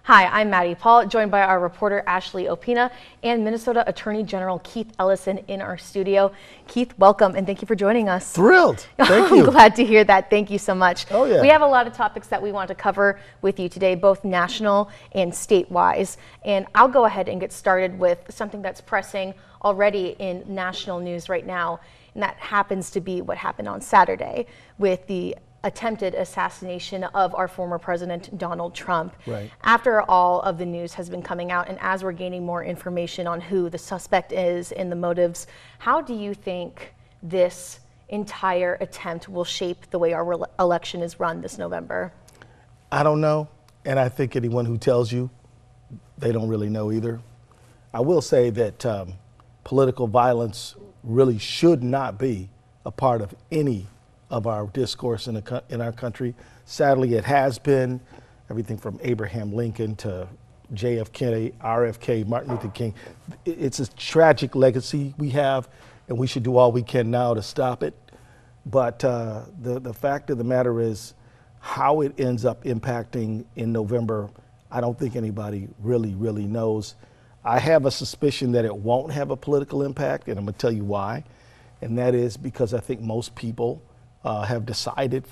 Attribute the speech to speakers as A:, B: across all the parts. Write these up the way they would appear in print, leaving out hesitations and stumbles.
A: Hi, I'm Maddie Paul, joined by our reporter Ashley Opina and Minnesota Attorney General Keith Ellison in our studio. Keith, welcome and thank you for joining us.
B: Thrilled. Thank you.
A: I'm glad to hear that. Thank you so much.
B: Oh, yeah.
A: We have a lot of topics that we want to cover with you today, both national and state-wise. And I'll go ahead and get started with something that's pressing already in national news right now, and that happens to be what happened on Saturday with the attempted assassination of our former president, Donald Trump.
B: Right.
A: After all of the news has been coming out, and as we're gaining more information on who the suspect is and the motives, how do you think this entire attempt will shape the way our election is run this November?
B: I don't know, and I think anyone who tells you, they don't really know either. I will say that political violence really should not be a part of any of our discourse in our country. Sadly, it has been. Everything from Abraham Lincoln to JFK, RFK, Martin Luther King. It's a tragic legacy we have, and we should do all we can now to stop it. But the fact of the matter is, how it ends up impacting in November, I don't think anybody really knows. I have a suspicion that it won't have a political impact, and I'm gonna tell you why. And that is because I think most people have decided,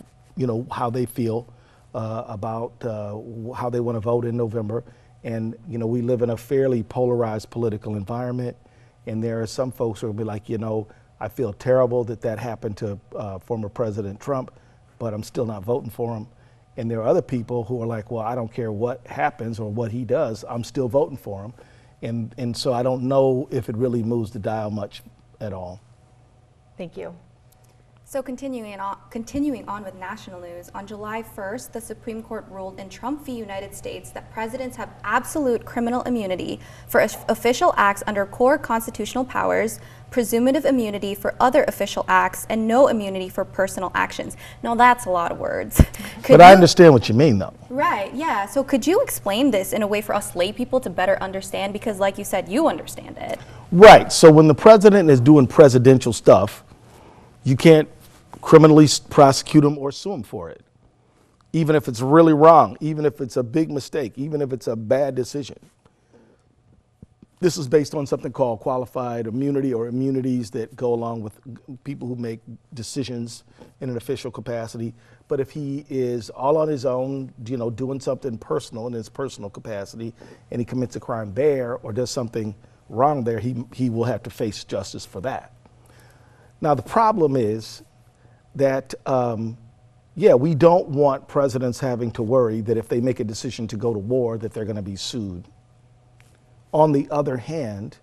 B: how they feel about how they want to vote in November. And, we live in a fairly polarized political environment. And there are some folks who will be like, I feel terrible that happened to former President Trump, but I'm still not voting for him. And there are other people who are like, well, I don't care what happens or what he does, I'm still voting for him. And so I don't know if it really moves the dial much at all.
A: Thank you.
C: So continuing on with national news, on July 1st, the Supreme Court ruled in Trump v. United States that presidents have absolute criminal immunity for official acts under core constitutional powers, presumptive immunity for other official acts, and no immunity for personal actions. Now that's a lot of words.
B: But I understand what you mean, though.
C: Right, yeah. So could you explain this in a way for us lay people to better understand? Because like you said, you understand it.
B: Right, so when the president is doing presidential stuff, you can't criminally prosecute him or sue him for it, even if it's really wrong, even if it's a big mistake, even if it's a bad decision. This is based on something called qualified immunity, or immunities that go along with people who make decisions in an official capacity. But if he is all on his own, doing something personal in his personal capacity, and he commits a crime there or does something wrong there, he will have to face justice for that. Now, the problem is that, we don't want presidents having to worry that if they make a decision to go to war, that they're going to be sued. On the other hand,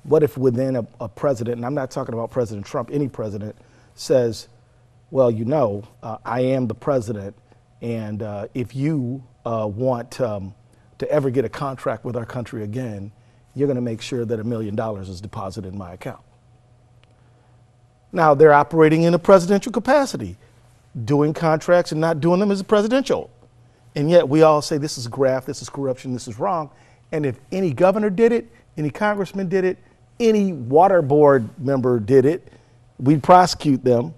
B: what if within a president, and I'm not talking about President Trump, any president, says, well, I am the president, and if you want to ever get a contract with our country again, you're going to make sure that $1 million is deposited in my account. Now, they're operating in a presidential capacity, doing contracts and not doing them as a presidential. And yet we all say this is graft, this is corruption, this is wrong. And if any governor did it, any congressman did it, any water board member did it, we'd prosecute them.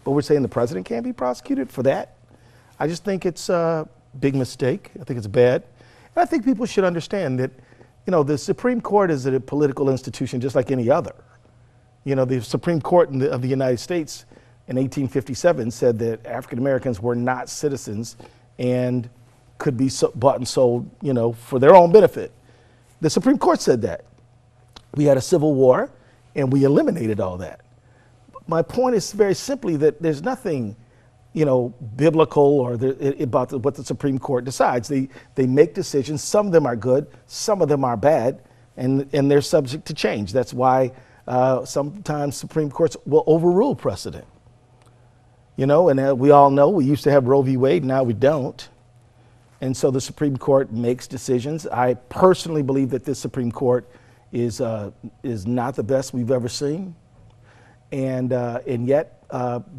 B: But we're saying the president can't be prosecuted for that? I just think it's a big mistake. I think it's bad. And I think people should understand that, the Supreme Court is a political institution just like any other. The Supreme Court of the United States in 1857 said that African Americans were not citizens and could be bought and sold, for their own benefit. The Supreme Court said that. We had a civil war and we eliminated all that. My point is very simply that there's nothing, biblical or about what the Supreme Court decides. They make decisions. Some of them are good, some of them are bad, and they're subject to change. That's why sometimes Supreme Courts will overrule precedent. And we all know we used to have Roe v. Wade, now we don't. And so the Supreme Court makes decisions. I personally believe that this Supreme Court is not the best we've ever seen. And yet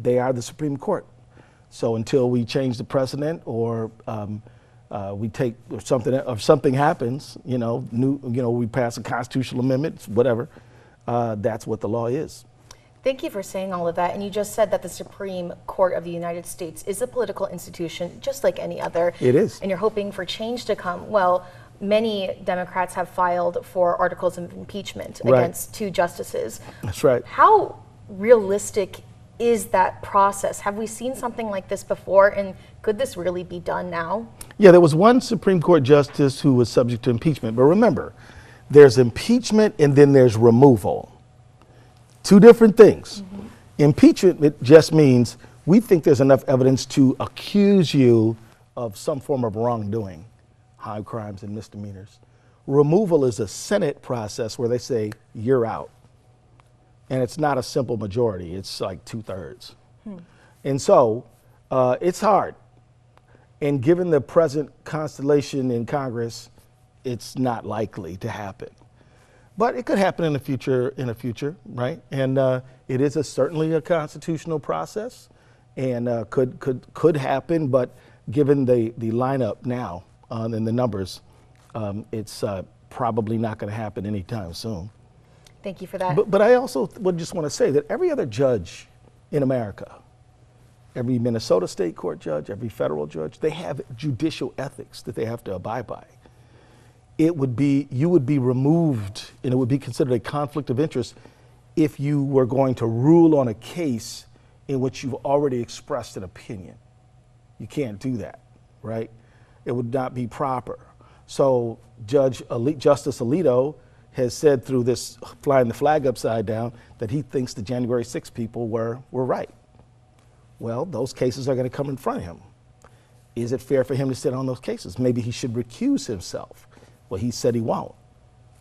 B: they are the Supreme Court. So until we change the precedent or we take or something happens, we pass a constitutional amendment, whatever. That's what the law is.
A: Thank you for saying all of that. And you just said that the Supreme Court of the United States is a political institution, just like any other.
B: It is.
A: And you're hoping for change to come. Well, many Democrats have filed for articles of impeachment
B: Right.
A: against 2 justices.
B: That's right.
A: How realistic is that process? Have we seen something like this before, and could this really be done now?
B: Yeah, there was one Supreme Court justice who was subject to impeachment. But remember, there's impeachment and then there's removal. 2 different things. Impeachment, it just means we think there's enough evidence to accuse you of some form of wrongdoing, high crimes and misdemeanors. Removal is a Senate process where they say, you're out. And it's not a simple majority, it's like 2/3. And so it's hard. And given the present constellation in Congress, it's not likely to happen. But it could happen in the future, right? And it is certainly a constitutional process, and could happen. But given the lineup now and the numbers, it's probably not going to happen anytime soon.
A: Thank you for that.
B: But I also would just want to say that every other judge in America, every Minnesota state court judge, every federal judge, they have judicial ethics that they have to abide by. You would be removed, and it would be considered a conflict of interest if you were going to rule on a case in which you've already expressed an opinion. You can't do that, right? It would not be proper. So Justice Alito has said through this flying the flag upside down that he thinks the January 6 people were right. Well, those cases are going to come in front of him. Is it fair for him to sit on those cases? Maybe he should recuse himself. Well, he said he won't.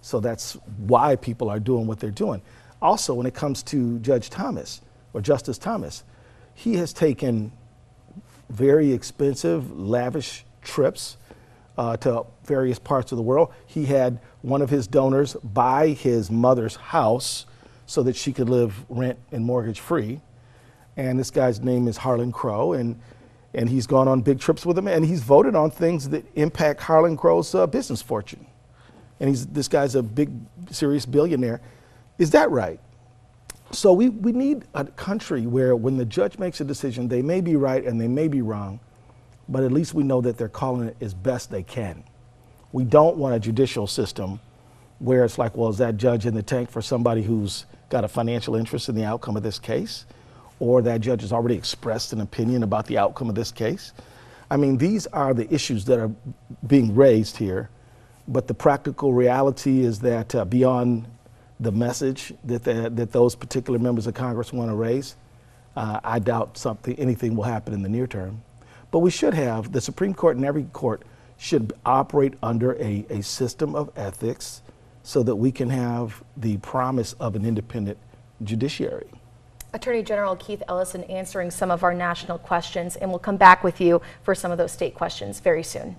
B: So that's why people are doing what they're doing. Also, when it comes to Judge Thomas, or Justice Thomas, he has taken very expensive, lavish trips to various parts of the world. He had one of his donors buy his mother's house so that she could live rent and mortgage free. And this guy's name is Harlan Crow, and he's gone on big trips with him, and he's voted on things that impact Harlan Crow's business fortune. And this guy's a big, serious billionaire. Is that right? So we need a country where when the judge makes a decision, they may be right and they may be wrong, but at least we know that they're calling it as best they can. We don't want a judicial system where it's like, well, is that judge in the tank for somebody who's got a financial interest in the outcome of this case? Or that judge has already expressed an opinion about the outcome of this case? I mean, these are the issues that are being raised here, but the practical reality is that beyond the message that those particular members of Congress want to raise, I doubt anything will happen in the near term. But we should have, the Supreme Court and every court should operate under a system of ethics so that we can have the promise of an independent judiciary.
A: Attorney General Keith Ellison answering some of our national questions, and we'll come back with you for some of those state questions very soon.